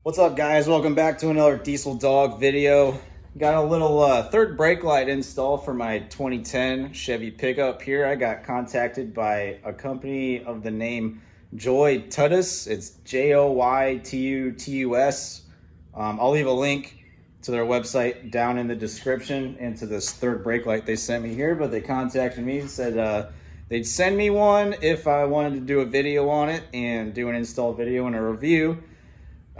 What's up, guys? Welcome back to another Diesel Dog video. Got a little third brake light install for my 2010 Chevy pickup here. I got contacted by a company of the name Joy Tutus. It's Joytutus. I'll leave a link to their website down in the description and to this third brake light they sent me here. But they contacted me and said they'd send me one if I wanted to do a video on it and do an install video and a review.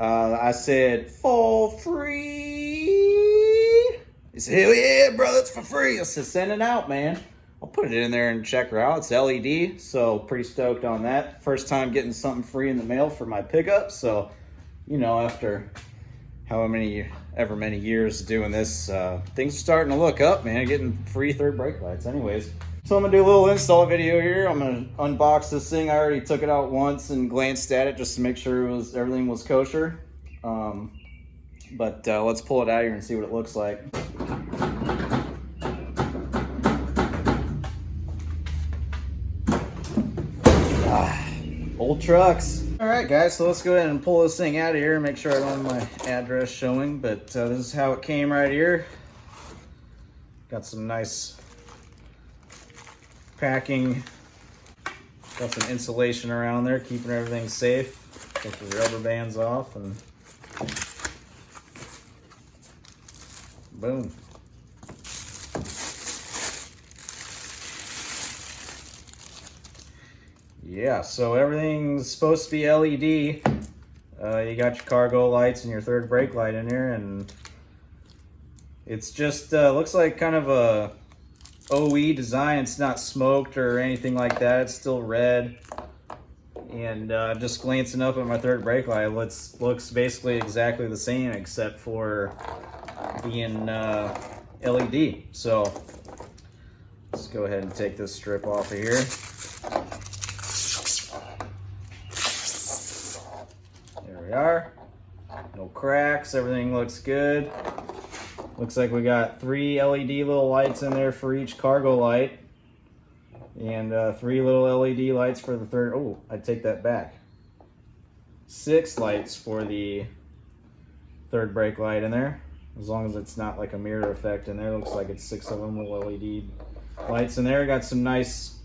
I said, for free. He said, hell yeah, brother, it's for free. I said, send it out, man. I'll put it in there and check her out. It's LED, so pretty stoked on that. First time getting something free in the mail for my pickup. So, you know, after ever many years doing this, things are starting to look up, man. Getting free third brake lights. Anyways, so I'm gonna do a little install video here. I'm gonna unbox this thing. I already took it out once and glanced at it just to make sure everything was kosher. But let's pull it out here and see what it looks like. Old trucks. All right, guys, so let's go ahead and pull this thing out of here and make sure I don't have my address showing. But this is how it came right here. Got some nice packing, got some insulation around there, keeping everything safe. Take the rubber bands off and boom. Yeah, so everything's supposed to be LED. You got your cargo lights and your third brake light in here, and it's just looks like kind of a OE design. It's not smoked or anything like that. It's still red. And just glancing up at my third brake light, looks basically exactly the same except for being LED. So let's go ahead and take this strip off of here. There we are. No cracks. Everything looks good. Looks like we got 3 LED little lights in there for each cargo light. And 3 little LED lights for the third. Oh, I take that back. 6 lights for the third brake light in there. As long as it's not like a mirror effect in there. Looks like it's 6 of them with LED lights in there. Got some nice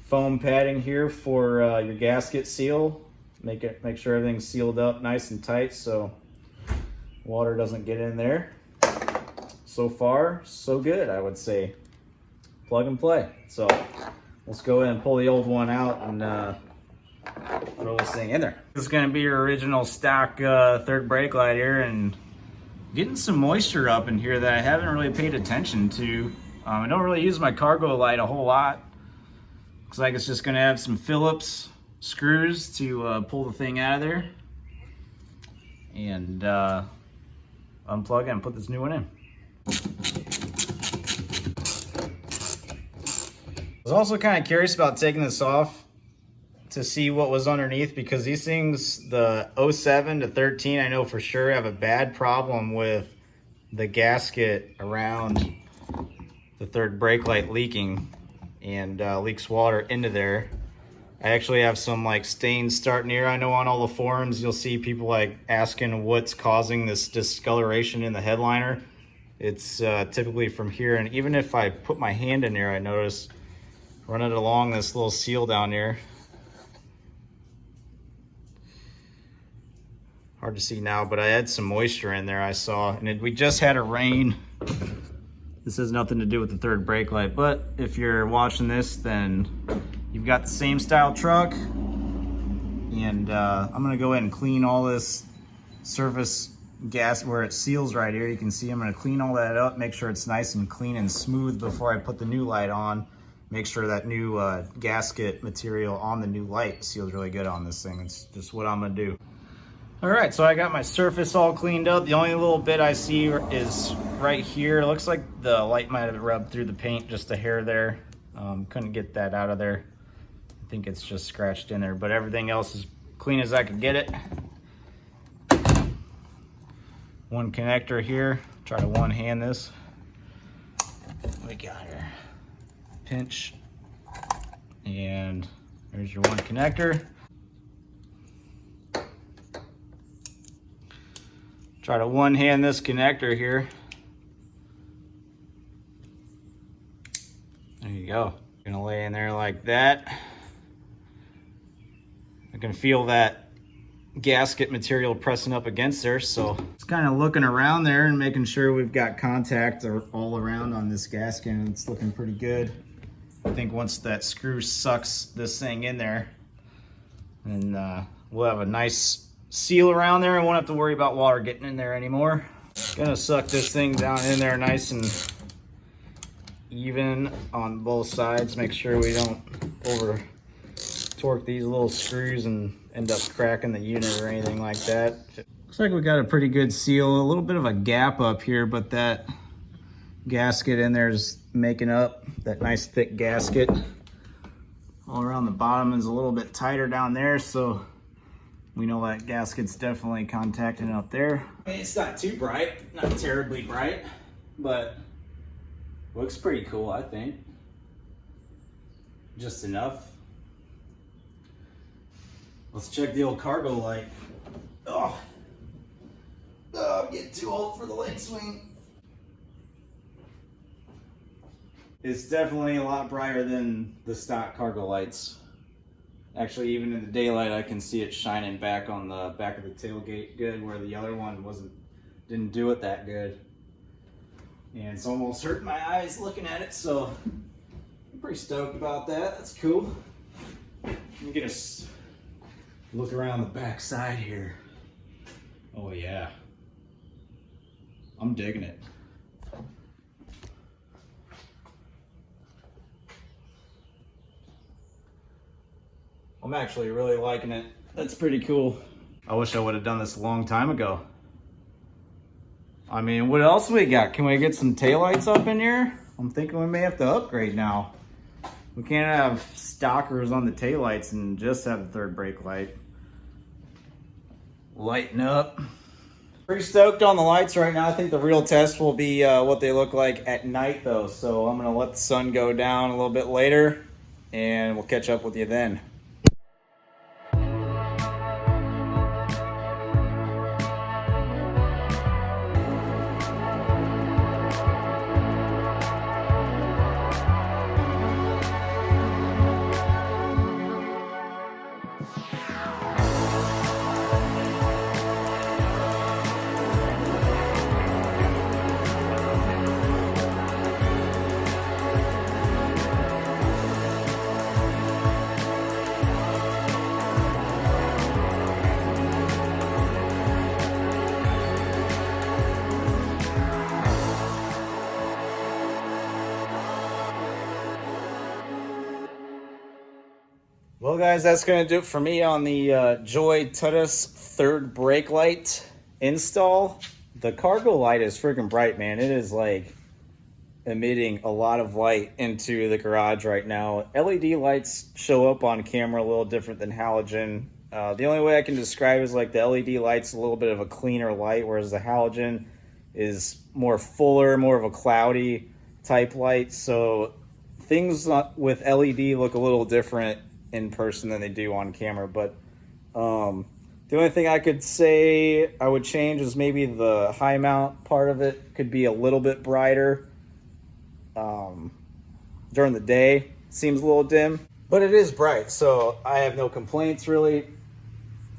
foam padding here for your gasket seal. Make sure everything's sealed up nice and tight so water doesn't get in there. So far, so good, I would say. Plug and play. So let's go ahead and pull the old one out and throw this thing in there. This is going to be your original stock third brake light here, and getting some moisture up in here that I haven't really paid attention to. I don't really use my cargo light a whole lot. Looks like it's just going to have some Phillips screws to pull the thing out of there and unplug it and put this new one in. I was also kind of curious about taking this off to see what was underneath, because these things, the 07 to 13, I know for sure have a bad problem with the gasket around the third brake light leaking and leaks water into there. I actually have some like stains starting here. I know on all the forums you'll see people like asking what's causing this discoloration in the headliner. It's typically from here, and even if I put my hand in there, I notice run it along this little seal down here. Hard to see now, but I had some moisture in there I saw, and we just had a rain. This has nothing to do with the third brake light, but if you're watching this, then you've got the same style truck. And I'm gonna go ahead and clean all this surface gas where it seals right here. You can see I'm gonna clean all that up, make sure it's nice and clean and smooth before I put the new light on. Make sure that new gasket material on the new light seals really good on this thing. It's just what I'm gonna do. All right, so I got my surface all cleaned up. The only little bit I see is right here. It looks like the light might have rubbed through the paint just a hair there. Couldn't get that out of there. I think it's just scratched in there, but everything else is clean as I could get it. One connector here. Try to one hand this. We got her. Pinch. And there's your one connector. Try to one-hand this connector here. There you go. Gonna lay in there like that. I can feel that gasket material pressing up against there, so just kind of looking around there and making sure we've got contact all around on this gasket, and it's looking pretty good. I think once that screw sucks this thing in there, and we'll have a nice seal around there and won't have to worry about water getting in there anymore. Gonna suck this thing down in there nice and even on both sides. Make sure we don't over torque these little screws and end up cracking the unit or anything like that. Looks like we got a pretty good seal. A little bit of a gap up here, but that gasket in there is making up that nice thick gasket. All around the bottom is a little bit tighter down there, so we know that gasket's definitely contacting up there. I mean, it's not too bright, not terribly bright, but looks pretty cool, I think. Just enough. Let's check the old cargo light. Oh, I'm getting too old for the leg swing. It's definitely a lot brighter than the stock cargo lights. Actually, even in the daylight, I can see it shining back on the back of the tailgate good, where the other one didn't do it that good. And it's almost hurting my eyes looking at it, so I'm pretty stoked about that. That's cool. Let me get a look around the back side here. Oh yeah, I'm digging it. I'm actually really liking it. That's pretty cool. I wish I would have done this a long time ago. I mean, what else we got? Can we get some taillights up in here? I'm thinking we may have to upgrade now. We can't have stockers on the taillights and just have the third brake light. Lighten up. Pretty stoked on the lights right now. I think the real test will be what they look like at night though. So I'm gonna let the sun go down a little bit later and we'll catch up with you then. Well guys, that's going to do it for me on the Joy Tutus third brake light install. The cargo light is freaking bright, man. It is like emitting a lot of light into the garage right now. LED lights show up on camera a little different than halogen. The only way I can describe it is like the LED light's a little bit of a cleaner light, whereas the halogen is more fuller, more of a cloudy type light. So things with LED look a little different in person than they do on camera. But the only thing I could say I would change is maybe the high mount part of it could be a little bit brighter. During the day seems a little dim, but it is bright, so I have no complaints really.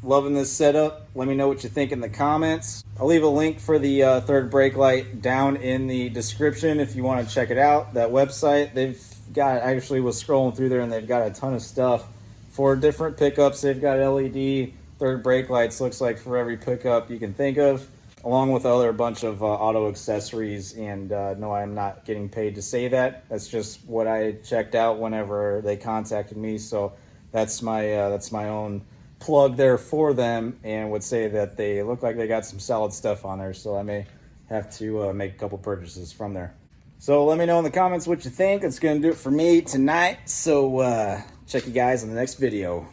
Loving this setup. Let me know what you think in the comments. I'll leave a link for the third brake light down in the description if you want to check it out. That website, they've got, I actually was scrolling through there and they've got a ton of stuff for different pickups. They've got LED third brake lights, looks like for every pickup you can think of, along with other bunch of auto accessories. And no, I'm not getting paid to say that. That's just what I checked out whenever they contacted me. So that's my own plug there for them, and would say that they look like they got some solid stuff on there. So I may have to make a couple purchases from there. So let me know in the comments what you think. It's going to do it for me tonight. So check you guys in the next video.